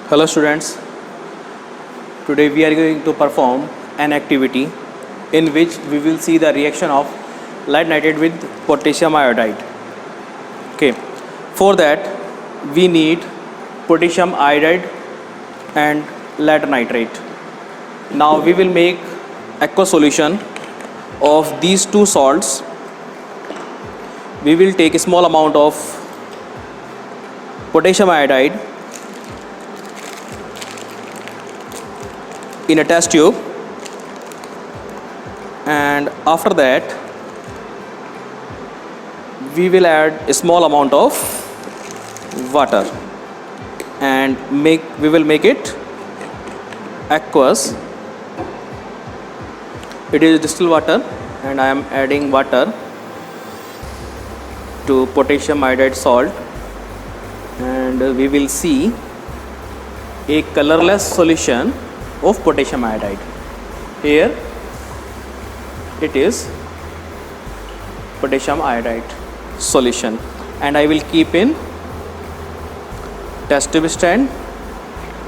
Hello students, today we are going to perform an activity in which we will see the reaction of lead nitrate with potassium iodide. Okay, for that we need potassium iodide and lead nitrate. Now we will make aqueous solution of these two salts. We will take a small amount of potassium iodide in a test tube, and after that we will add a small amount of water and we will make it aqueous. It is distilled water and I am adding water to potassium iodide salt, and we will see a colorless solution of potassium iodide. Here it is potassium iodide solution, and I will keep in test tube stand.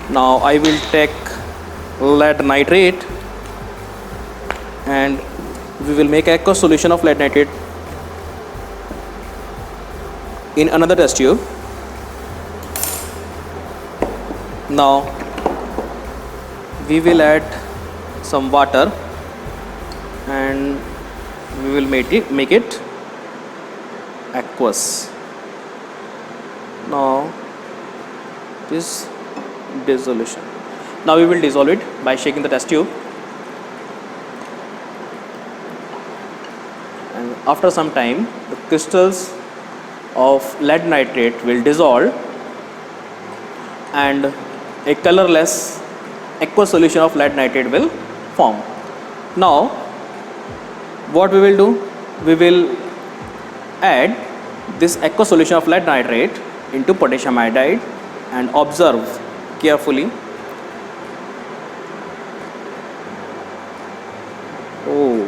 Now I will take lead nitrate and we will make aqueous solution of lead nitrate in another test tube. Now we will add some water and we will make it aqueous. Now this dissolution. Now we will dissolve it by shaking the test tube, and after some time the crystals of lead nitrate will dissolve and a colorless aqueous solution of lead nitrate will form. Now what we will do, we will add this aqueous solution of lead nitrate into potassium iodide and observe carefully. Oh,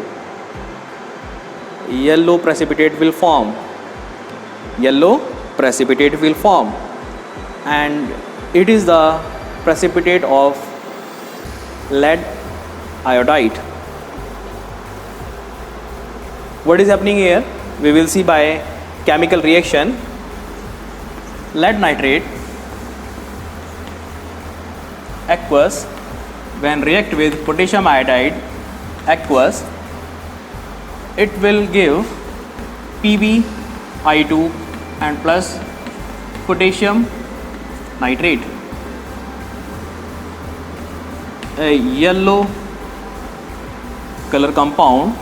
yellow precipitate will form. Yellow precipitate will form, and it is the precipitate of lead iodide. What is happening here? We will see by chemical reaction. Lead nitrate aqueous when react with potassium iodide aqueous, it will give PbI2 and plus potassium nitrate. A yellow color compound,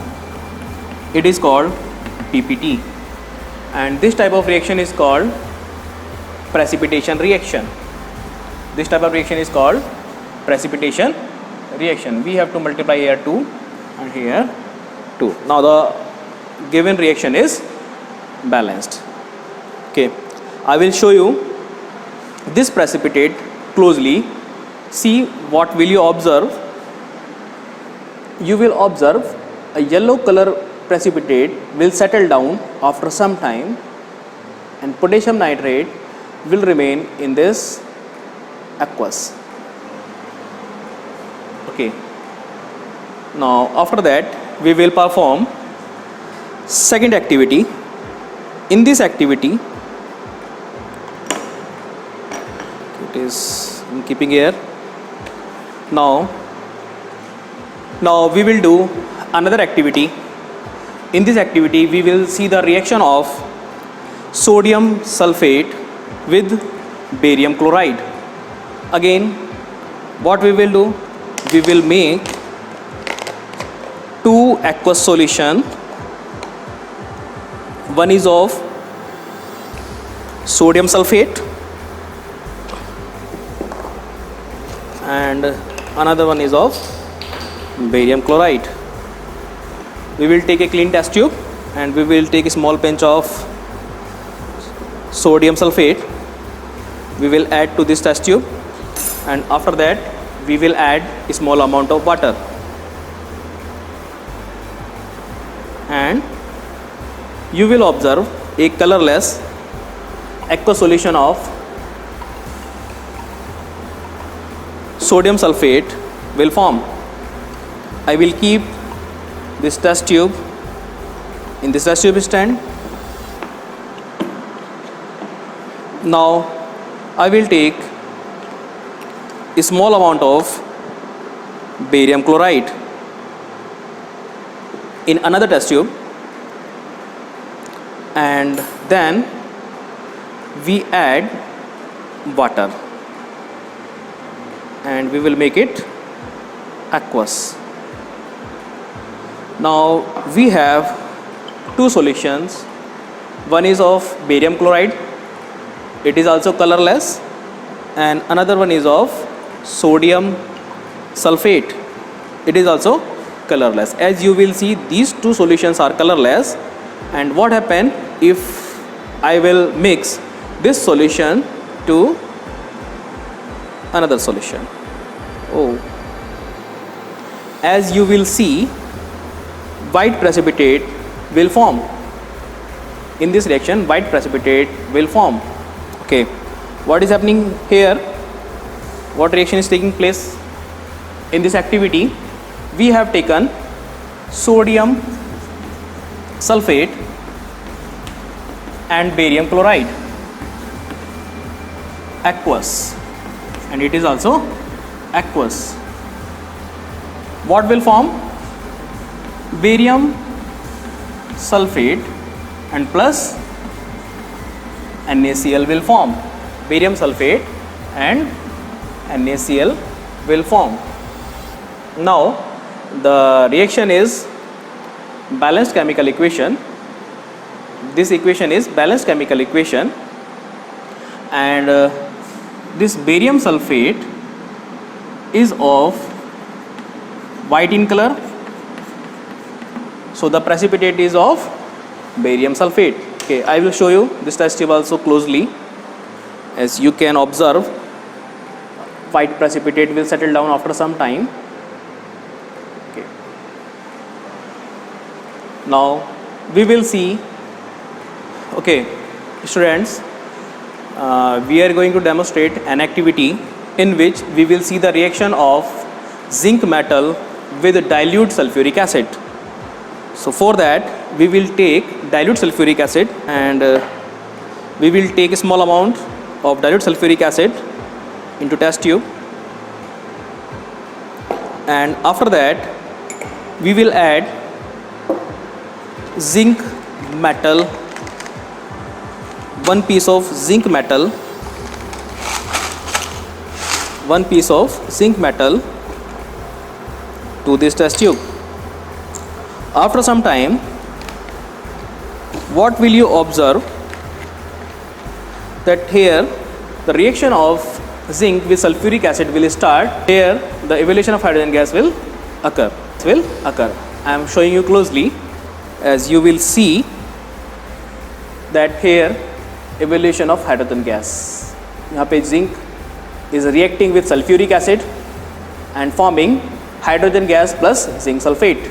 it is called PPT, and this type of reaction is called precipitation reaction. This type of reaction is called precipitation reaction. We have to multiply here 2 and here 2. Now the given reaction is balanced. Okay, I will show you this precipitate closely. See what will you observe. You will observe a yellow color precipitate will settle down after some time, and potassium nitrate will remain in this aqueous. Okay, now after that we will perform second activity. In this activity, it is I'm keeping here. Now we will do another activity. In this activity we will see the reaction of sodium sulfate with barium chloride. Again, what we will do, we will make two aqueous solution. One is of sodium sulfate and another one is of barium chloride. We will take a clean test tube and we will take a small pinch of sodium sulfate. We will add to this test tube, and after that we will add a small amount of water, and you will observe a colorless aqueous solution of sodium sulfate will form. I will keep this test tube in this test tube stand. Now I will take a small amount of barium chloride in another test tube, and then we add water and we will make it aqueous. Now we have two solutions. One is of barium chloride, it is also colorless, and another one is of sodium sulfate, it is also colorless. As you will see, these two solutions are colorless, and what happen if I will mix this solution to another solution? As you will see, white precipitate will form. In this reaction, white precipitate will form. Okay, what is happening here? What reaction is taking place in this activity? We have taken sodium sulfate and barium chloride, aqueous, and it is also aqueous. What will form? Barium sulfate and plus NaCl will form. Barium sulfate and NaCl will form. Now the reaction is balanced chemical equation. This equation is balanced chemical equation, and this barium sulfate is of white in color, so the precipitate is of barium sulfate. Okay, I will show you this test tube also closely. As you can observe, white precipitate will settle down after some time. Okay. Now we will see. Okay, students, we are going to demonstrate an activity in which we will see the reaction of zinc metal with dilute sulfuric acid. So for that, we will take dilute sulfuric acid, and we will take a small amount of dilute sulfuric acid into test tube, and after that we will add zinc metal, one piece of zinc metal to this test tube. After some time, what will you observe? That here the reaction of zinc with sulfuric acid will start. Here the evaluation of hydrogen gas will occur. I am showing you closely. As you will see that here evaluation of hydrogen gas. यहाँ पे zinc is reacting with sulfuric acid and forming hydrogen gas plus zinc sulfate.